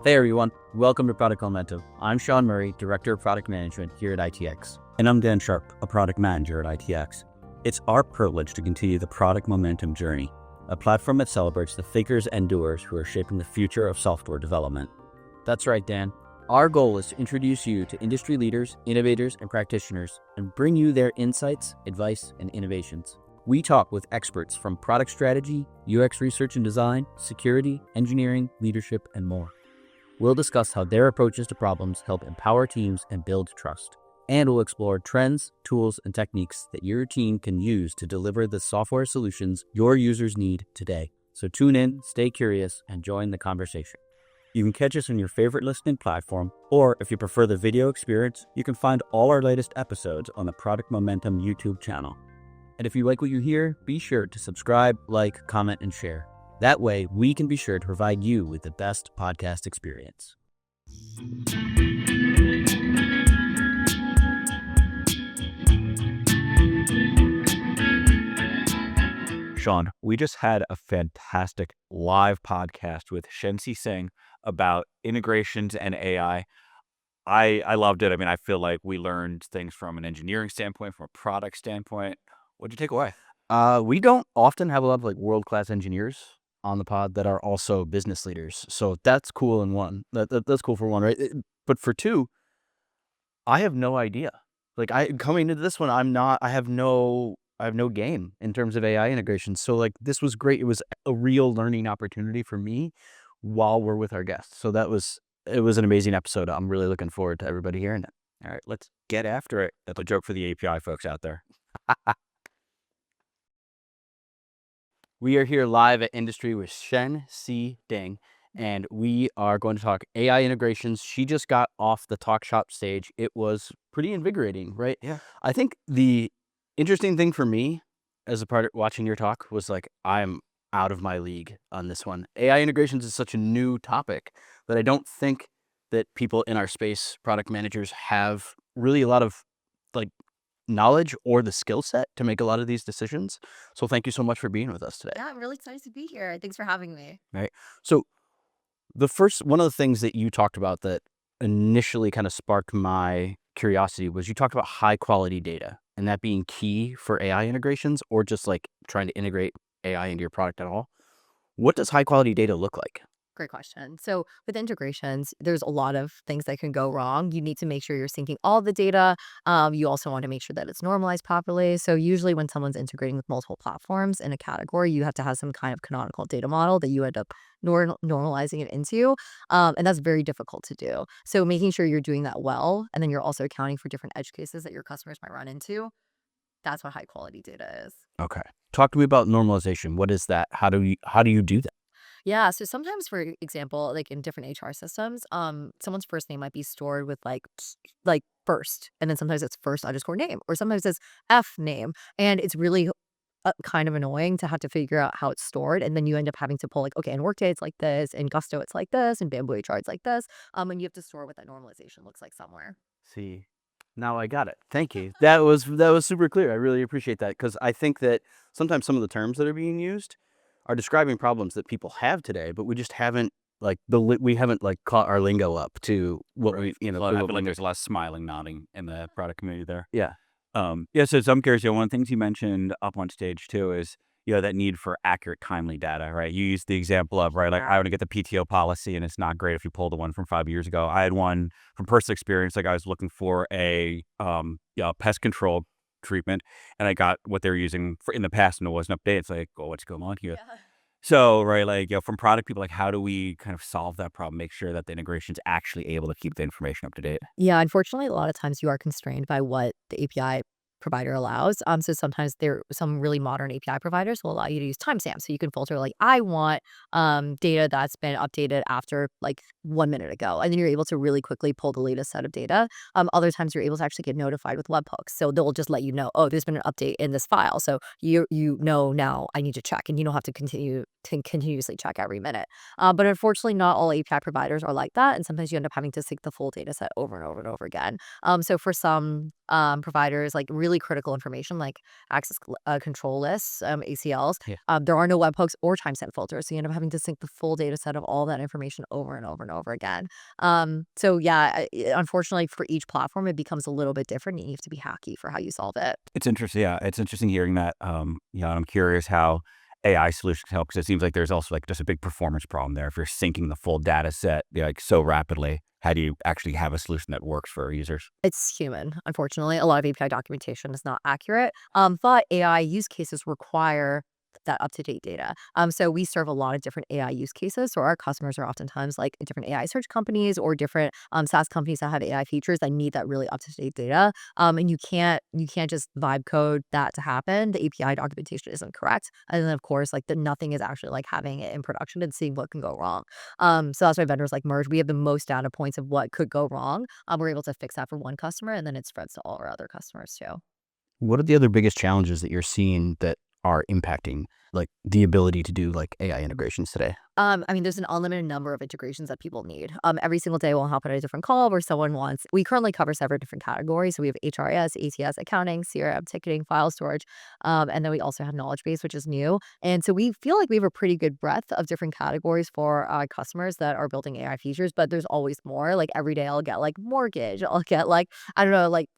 Hey everyone, welcome to Product Momentum. I'm Sean Murray, Director of Product Management here at ITX. And I'm Dan Sharp, a Product Manager at ITX. It's our privilege to continue the Product Momentum journey, a platform that celebrates the thinkers and doers who are shaping the future of software development. That's right, Dan. Our goal is to introduce you to industry leaders, innovators, and practitioners, and bring you their insights, advice, and innovations. We talk with experts from product strategy, UX research and design, security, engineering, leadership, and more. We'll discuss how their approaches to problems help empower teams and build trust. And we'll explore trends, tools, and techniques that your team can use to deliver the software solutions your users need today. So tune in, stay curious, and join the conversation. You can catch us on your favorite listening platform, or if you prefer the video experience, you can find all our latest episodes on the Product Momentum YouTube channel. And if you like what you hear, be sure to subscribe, like, comment, and share. That way, we can be sure to provide you with the best podcast experience. Sean, we just had a fantastic live podcast with Shensi Ding about integrations and AI. I loved it. I mean, I feel like we learned things from an engineering standpoint, from a product standpoint. What'd you take away? We don't often have a lot of world-class engineers on the pod that are also business leaders. So that's cool in one. That's cool for one, right? But for two, I have no idea. Coming into this one, I have no game in terms of AI integration. So this was great. It was a real learning opportunity for me while we're with our guests. So it was an amazing episode. I'm really looking forward to everybody hearing it. All right, let's get after it. That's a joke for the API folks out there. We are here live at Industry with Shensi Ding, and we are going to talk AI integrations. She just got off the talk shop stage. It was pretty invigorating, right? Yeah. I think the interesting thing for me as a part of watching your talk was I'm out of my league on this one. AI integrations is such a new topic that I don't think that people in our space, product managers, have really a lot of knowledge or the skill set to make a lot of these decisions. So thank you so much for being with us today. Yeah, I'm really excited to be here. Thanks for having me. Right. So one of the things that you talked about that initially kind of sparked my curiosity was you talked about high quality data and that being key for AI integrations or just trying to integrate AI into your product at all. What does high quality data look like? Great question. So with integrations, there's a lot of things that can go wrong. You need to make sure you're syncing all the data. You also want to make sure that it's normalized properly. So usually when someone's integrating with multiple platforms in a category, you have to have some kind of canonical data model that you end up normalizing it into. And that's very difficult to do. So making sure you're doing that well, and then you're also accounting for different edge cases that your customers might run into. That's what high quality data is. Okay. Talk to me about normalization. What is that? How do you do that? Yeah, so sometimes, for example, in different HR systems, someone's first name might be stored with first, and then sometimes it's first underscore name, or sometimes it's F name, and it's really kind of annoying to have to figure out how it's stored, and then you end up having to pull okay, in Workday it's like this, in Gusto it's like this, and Bamboo HR it's like this, and you have to store what that normalization looks like somewhere. See, now I got it. Thank you. That was super clear. I really appreciate that because I think that sometimes some of the terms that are being used are describing problems that people have today, but we just haven't caught our lingo up to what right. we I feel like there's a lot of smiling, nodding in the product community there. Yeah. So I'm curious. One of the things you mentioned up on stage too is that need for accurate, timely data. Right. You used the example of I want to get the PTO policy, and it's not great if you pull the one from 5 years ago. I had one from personal experience. I was looking for a pest control treatment, and I got what they were using in the past, and it wasn't updated. It's what's going on here? Yeah. So, from product people, how do we kind of solve that problem, make sure that the integration's actually able to keep the information up to date? Yeah, unfortunately, a lot of times you are constrained by what the API provider allows. So sometimes some really modern API providers will allow you to use timestamps. So you can filter I want data that's been updated after 1 minute ago. And then you're able to really quickly pull the latest set of data. Other times you're able to actually get notified with webhooks. So they'll just let you know, oh, there's been an update in this file. So you know now I need to check, and you don't have to continuously check every minute. But unfortunately, not all API providers are like that. And sometimes you end up having to sync the full data set over and over and over again. So for some providers, like really critical information like access control lists, ACLs. Yeah. There are no webhooks or timestamp filters, so you end up having to sync the full data set of all that information over and over and over again. So yeah, unfortunately for each platform, it becomes a little bit different. And you have to be hacky for how you solve it. It's interesting. Yeah, it's interesting hearing that. And I'm curious how AI solutions help, because it seems like there's also like just a big performance problem there. If you're syncing the full data set like so rapidly, how do you actually have a solution that works for users? It's human, unfortunately. A lot of API documentation is not accurate, but AI use cases require that up-to-date data. So we serve a lot of different AI use cases. So our customers are oftentimes like different AI search companies or different SaaS companies that have AI features that need that really up-to-date data. And you can't just vibe code that to happen. The API documentation isn't correct. And then of course, like nothing is actually like having it in production and seeing what can go wrong. So that's why vendors like Merge, we have the most data points of what could go wrong. We're able to fix that for one customer and then it spreads to all our other customers too. What are the other biggest challenges that you're seeing that are impacting like the ability to do like AI integrations today? I mean, there's an unlimited number of integrations that people need. Every single day we'll hop on a different call where someone wants, we currently cover several different categories. So we have HRIS, ATS, accounting, CRM, ticketing, file storage. And then we also have knowledge base, which is new. And so we feel like we have a pretty good breadth of different categories for customers that are building AI features, but there's always more. Like every day I'll get like mortgage, I'll get like, I don't know, like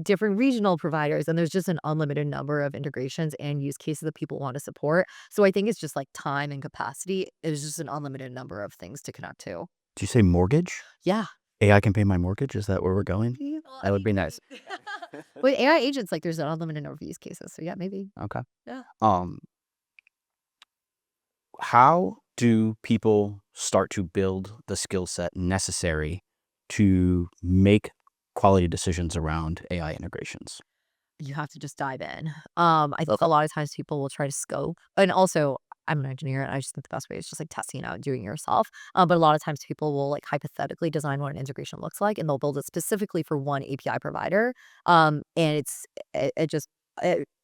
different regional providers, and there's just an unlimited number of integrations and use cases that people want to support. So I think it's just like time and capacity. It's just an unlimited number of things to connect to. Did you say mortgage? Yeah. AI can pay my mortgage? Is that where we're going? Well, That would be nice. with AI agents, like there's an unlimited number of use cases. So yeah, maybe. Okay. Yeah. Um, how do people start to build the skill set necessary to make quality decisions around AI integrations? You have to just dive in. I think a lot of times people will try to scope, and also I'm an engineer, and I just think the best way is just like testing it out and doing it yourself. But a lot of times people will like hypothetically design what an integration looks like, and they'll build it specifically for one API provider. And it just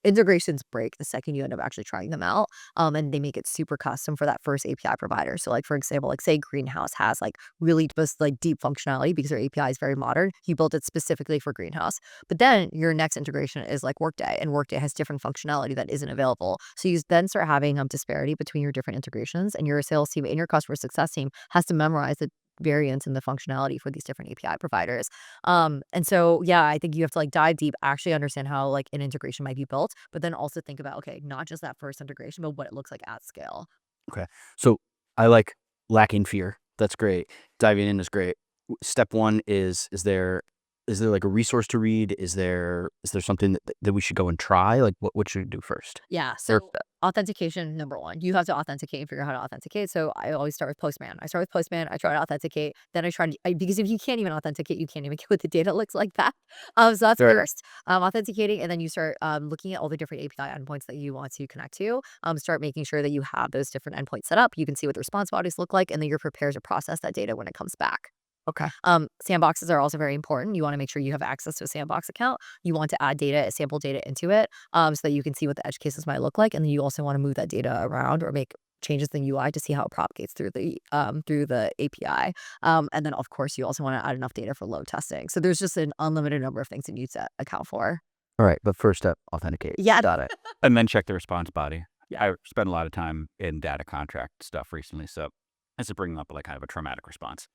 integrations break the second you end up actually trying them out. And they make it super custom for that first API provider. So like for example, like say Greenhouse has like really just like deep functionality because their API is very modern. He built it specifically for Greenhouse. But then your next integration is like Workday, and Workday has different functionality that isn't available. So you then start having disparity between your different integrations, and your sales team and your customer success team has to memorize the variance in the functionality for these different API providers. And so yeah, I think you have to like dive deep, actually understand how like an integration might be built, but then also think about okay, not just that first integration, but what it looks like at scale. Okay. So I like lacking fear. That's great. Diving in is great. Step one is there like a resource to read? Is there something that we should go and try? Like what should we do first? Yeah. Or So authentication, number one, you have to authenticate and figure out how to authenticate. So I always start with Postman. I start with Postman. I try to authenticate. Then because if you can't even authenticate, you can't even get what the data looks like that. So that's Right. first, authenticating. And then you start looking at all the different API endpoints that you want to connect to. Start making sure that you have those different endpoints set up. You can see what the response bodies look like, and then you're prepared to process that data when it comes back. Okay. Sandboxes are also very important. You want to make sure you have access to a sandbox account. You want to add data, sample data into it, so that you can see what the edge cases might look like. And then you also want to move that data around or make changes in the UI to see how it propagates through the API. And then of course you also want to add enough data for load testing. So there's just an unlimited number of things that you need to account for. All right. But first step, authenticate. Yeah. Got it. And then check the response body. Yeah. I spent a lot of time in data contract stuff recently, so this is bringing up like kind of a traumatic response.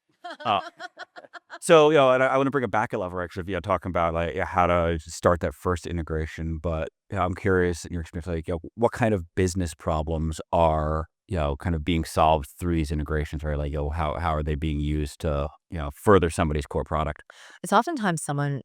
Uh, So, and I want to bring it back a level, actually, talking about like how to start that first integration. But I'm curious in your experience, like, what kind of business problems are, kind of being solved through these integrations, right? Like, how are they being used to, further somebody's core product? It's oftentimes someone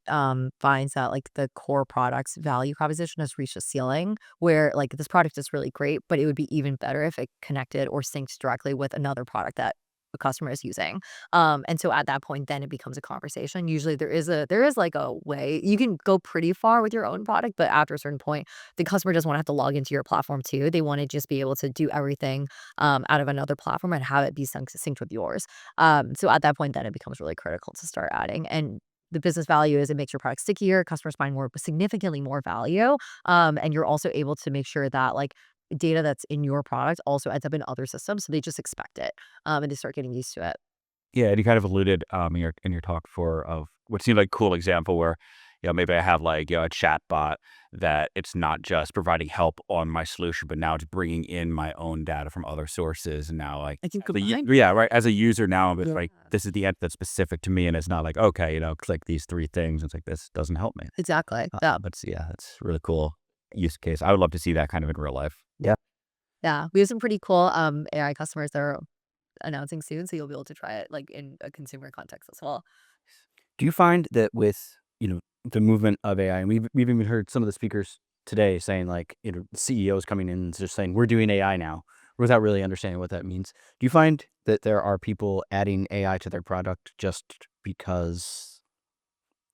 finds that like the core product's value proposition has reached a ceiling where like this product is really great, but it would be even better if it connected or synced directly with another product that a customer is using. And so at that point, then it becomes a conversation. Usually there is like a way you can go pretty far with your own product, but after a certain point, the customer doesn't want to have to log into your platform too. They want to just be able to do everything out of another platform and have it be synced with yours. So at that point, then it becomes really critical to start adding. And the business value is it makes your product stickier, customers find more significantly more value. And you're also able to make sure that like data that's in your product also ends up in other systems. So they just expect it. And they start getting used to it. Yeah, and you kind of alluded in your talk of what seemed like a cool example where, maybe I have like, a chat bot that it's not just providing help on my solution, but now it's bringing in my own data from other sources. And now like, I think yeah, right. As a user now, but like, this is the end that's specific to me. And it's not like, okay, click these 3 things. It's like, this doesn't help me. exactly. But yeah, it's really cool use case. I would love to see that kind of in real life. Yeah. Yeah, we have some pretty cool AI customers that are announcing soon, so you'll be able to try it like in a consumer context as well. Do you find that with, the movement of AI, and we've even heard some of the speakers today saying like, CEOs coming in and just saying, we're doing AI now, without really understanding what that means. Do you find that there are people adding AI to their product just because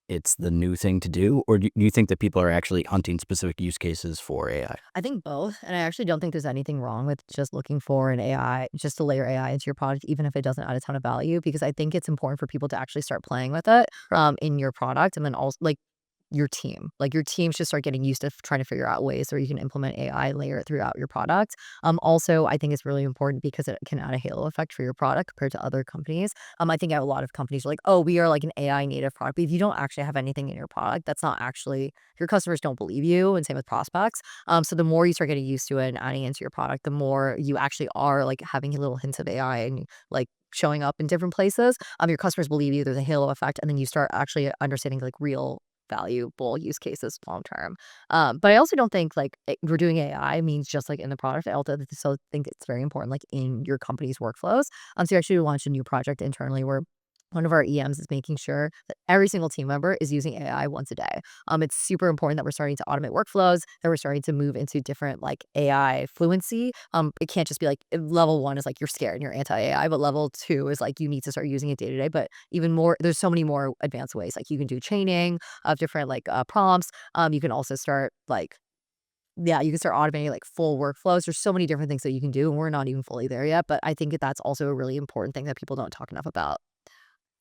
it's the new thing to do? Or do you think that people are actually hunting specific use cases for AI? I think both, and I actually don't think there's anything wrong with just looking for an AI, just to layer AI into your product, even if it doesn't add a ton of value, because I think it's important for people to actually start playing with it in your product, and then also like your team. Like your team should start getting used to trying to figure out ways where you can implement AI, layer it throughout your product. Also, I think it's really important because it can add a halo effect for your product compared to other companies. I think a lot of companies are like, oh, we are like an AI native product. But if you don't actually have anything in your product, that's not actually, your customers don't believe you, and same with prospects. So the more you start getting used to it and adding into your product, the more you actually are like having little hints of AI and like showing up in different places. Your customers believe you, there's a halo effect, and then you start actually understanding like real valuable use cases long term. But I also don't think like we're doing AI means just like in the product. I also so think it's very important like in your company's workflows. So we actually launched a new project internally where one of our EMs is making sure that every single team member is using AI once a day. It's super important that we're starting to automate workflows, that we're starting to move into different like AI fluency. It can't just be like level 1 is like you're scared and you're anti-AI, but level 2 is like you need to start using it day to day. But even more, there's so many more advanced ways. Like you can do chaining of different like prompts. You can also start like you can start automating like full workflows. There's so many different things that you can do, and we're not even fully there yet. But I think that that's also a really important thing that people don't talk enough about.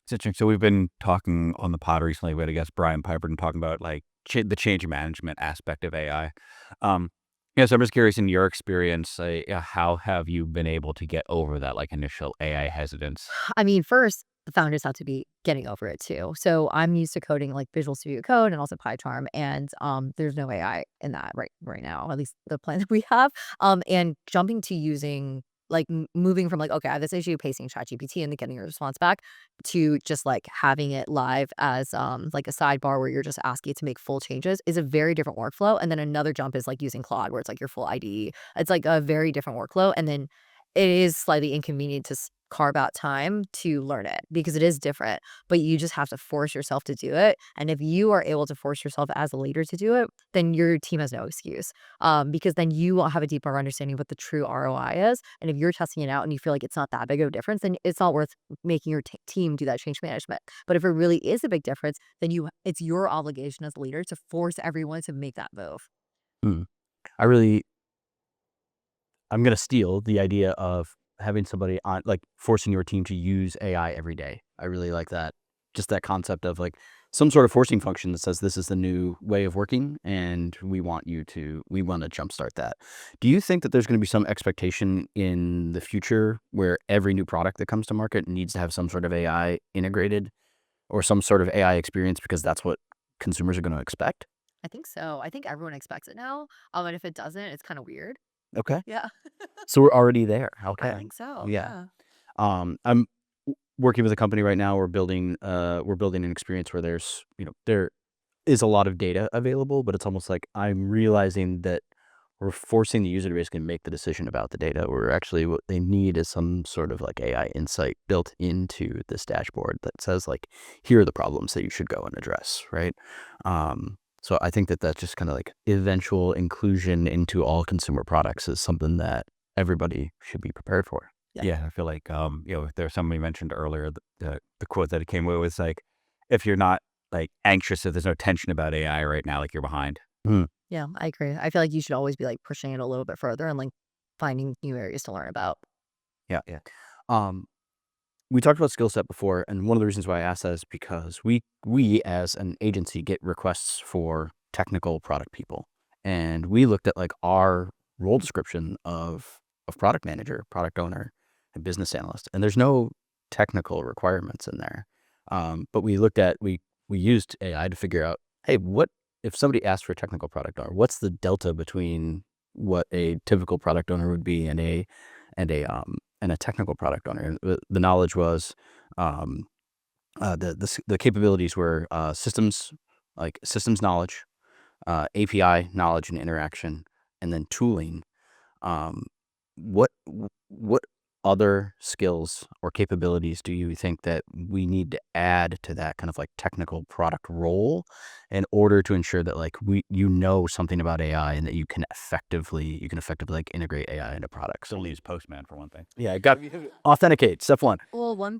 It's interesting. So we've been talking on the pod recently. We had a guest, Brian Piper, and talking about like the change management aspect of AI. So I'm just curious, in your experience, how have you been able to get over that like initial AI hesitance? I mean, first, the founders have to be getting over it too. So I'm used to coding like Visual Studio Code and also PyCharm, and there's no AI in that right now, at least the plan that we have. And jumping to using like moving from like, okay, I have this issue, pasting ChatGPT and then getting a response back, to just like having it live as like a sidebar where you're just asking it to make full changes is a very different workflow. And then another jump is like using Claude, where it's like your full IDE. It's like a very different workflow. And then it is slightly inconvenient to carve out time to learn it because it is different, but you just have to force yourself to do it. And if you are able to force yourself as a leader to do it, then your team has no excuse, because then you will have a deeper understanding of what the true ROI is. And if you're testing it out and you feel like it's not that big of a difference, then it's not worth making your team do that change management. But if it really is a big difference, then it's your obligation as a leader to force everyone to make that move. Hmm. I really, I'm going to steal the idea of having somebody on, like forcing your team to use AI every day. I really like that. Just that concept of like some sort of forcing function that says this is the new way of working and we want to jumpstart that. Do you think that there's going to be some expectation in the future where every new product that comes to market needs to have some sort of AI integrated or some sort of AI experience because that's what consumers are going to expect? I think so. I think everyone expects it now. And if it doesn't, it's kind of weird. Okay. Yeah. So we're already there. I Okay. think so. Yeah. Yeah. I'm working with a company right now. We're building an experience where there is a lot of data available, but it's almost like I'm realizing that we're forcing the user to basically make the decision about the data. Where actually what they need is some sort of like AI insight built into this dashboard that says like, here are the problems that you should go and address, right? So I think that that's just kind of like eventual inclusion into all consumer products is something that everybody should be prepared for. Yeah, I feel like there's somebody mentioned earlier the quote that it came with was like, if you're not like anxious, if there's no tension about AI right now, like you're behind. Hmm. Yeah, I agree. I feel like you should always be like pushing it a little bit further and like finding new areas to learn about. Yeah. Yeah. Um, we talked about skill set before, and one of the reasons why I asked that is because we as an agency get requests for technical product people, and we looked at like our role description of product manager, product owner, and business analyst, and there's no technical requirements in there. But we used AI to figure out Hey, what if somebody asked for a technical product owner? What's the delta between what a typical product owner would be and a technical product owner? The knowledge was um, the capabilities were systems knowledge, API knowledge and interaction, and then tooling. Um, what other skills or capabilities do you think that we need to add to that kind of like technical product role in order to ensure that like something about AI and that you can effectively like integrate AI into products? Still use Postman for one thing. Yeah, got authenticate, step one. Well,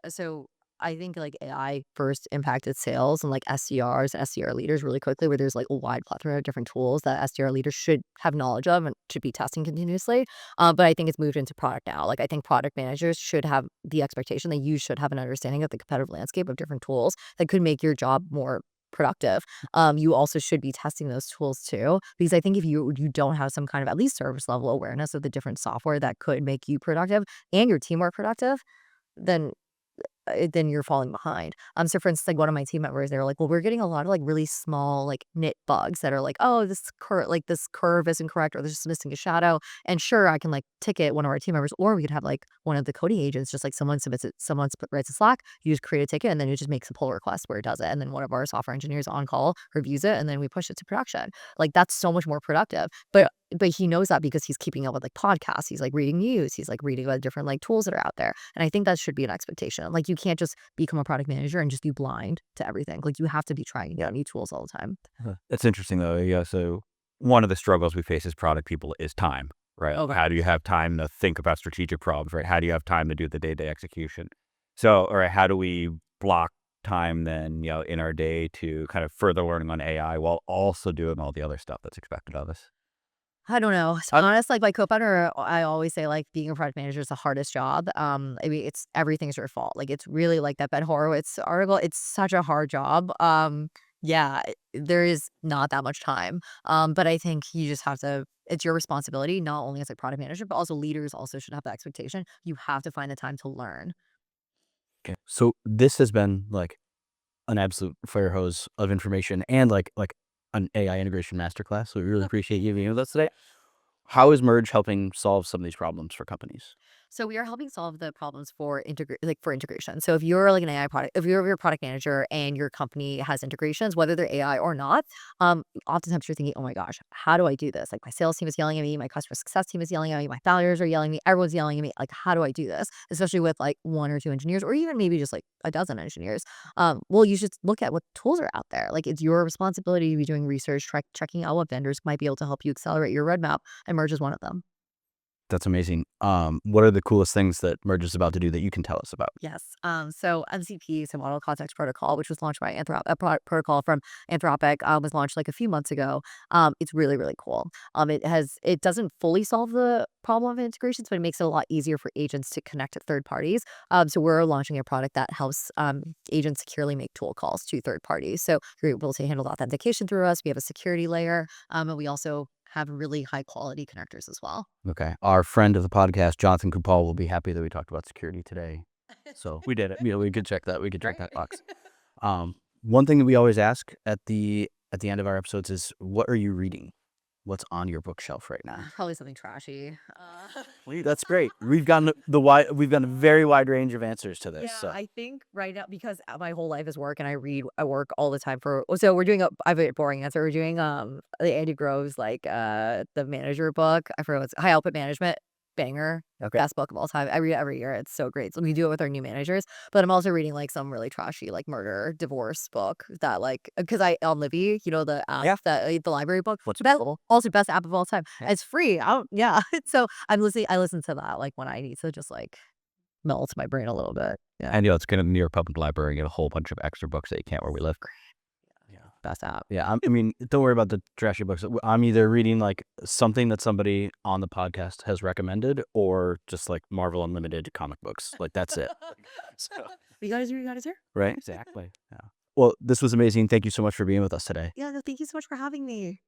so I think like AI first impacted sales and like SDRs and SDR leaders really quickly, where there's like a wide plethora of different tools that SDR leaders should have knowledge of and should be testing continuously. But I think it's moved into product now. Like I think product managers should have the expectation that you should have an understanding of the competitive landscape of different tools that could make your job more productive. You also should be testing those tools too, because I think if you don't have some kind of at least service level awareness of the different software that could make you productive and your team more productive, then then you're falling behind. So for instance, like one of my team members, they were like, "Well, we're getting a lot of like really small like nit bugs that are like, oh, this curve isn't correct, or there's just missing a shadow." And sure, I can like ticket one of our team members, or we could have like one of the coding agents, just like writes a Slack, you just create a ticket, and then it just makes a pull request where it does it, and then one of our software engineers on call reviews it, and then we push it to production. Like that's so much more productive. But he knows that because he's keeping up with like podcasts. He's like reading news. He's like reading about different like tools that are out there. And I think that should be an expectation. Like you can't just become a product manager and just be blind to everything. Like you have to be trying out new tools all the time. That's interesting though. Yeah. So one of the struggles we face as product people is time, right? Okay. How do you have time to think about strategic problems, right? How do you have time to do the day-to-day execution? So, all right, how do we block time then, in our day to kind of further learning on AI while also doing all the other stuff that's expected of us? I don't know. To be honest, like my co-founder, I always say like being a product manager is the hardest job. I mean, it's everything's your fault. Like it's really like that Ben Horowitz article. It's such a hard job. Yeah, there is not that much time. But I think you just have to. It's your responsibility, not only as a product manager, but also leaders also should have that expectation. You have to find the time to learn. Okay. So this has been like an absolute fire hose of information and like an AI integration masterclass. So we really appreciate you being with us today. How is Merge helping solve some of these problems for companies? So we are helping solve the problems for integration. So if you're like an AI product, if you're a product manager and your company has integrations, whether they're AI or not, oftentimes you're thinking, oh my gosh, how do I do this? Like my sales team is yelling at me, my customer success team is yelling at me, my founders are yelling at me, everyone's yelling at me. Like, how do I do this? Especially with like one or two engineers, or even maybe just like a dozen engineers. Well, you should look at what tools are out there. Like it's your responsibility to be doing research, checking out what vendors might be able to help you accelerate your roadmap, and Merge is one of them. That's amazing. What are the coolest things that Merge is about to do that you can tell us about? Yes. So MCP, so Model Context Protocol, which was launched by protocol from Anthropic, was launched like a few months ago. It's really, really cool. It doesn't fully solve the problem of integrations, but it makes it a lot easier for agents to connect to third parties. So we're launching a product that helps agents securely make tool calls to third parties. So you're able to handle the authentication through us. We have a security layer, and we also have really high quality connectors as well. Okay. Our friend of the podcast, Jonathan Kupal, will be happy that we talked about security today. So We did it. we could check that. We could check that box. One thing that we always ask at the end of our episodes is, what are you reading? What's on your bookshelf right now? Probably something trashy. That's great. We've gotten a very wide range of answers to this. Yeah, So I think right now because my whole life is work and I work all the time so we're doing I have a boring answer. We're doing the Andy Grove's like the manager book. I forgot what's High Output Management. Banger. Okay. Best book of all time. I read it every year. It's so great. So we do it with our new managers. But I'm also reading like some really trashy like murder divorce book that like because I on Libby, the app that the library book. What's it Best, called? also best app of all time. Yeah. It's free. Yeah. So I listen to that like when I need to just like melt my brain a little bit. Yeah. And it's going to New York Public Library and get a whole bunch of extra books that you can't where we live. Yeah. Best app. Yeah, I mean, don't worry about the trashy books. I'm either reading like something that somebody on the podcast has recommended, or just like Marvel Unlimited comic books. Like that's it. So, You guys here? right? Exactly. Yeah. Well, this was amazing. Thank you so much for being with us today. Yeah, no, thank you so much for having me.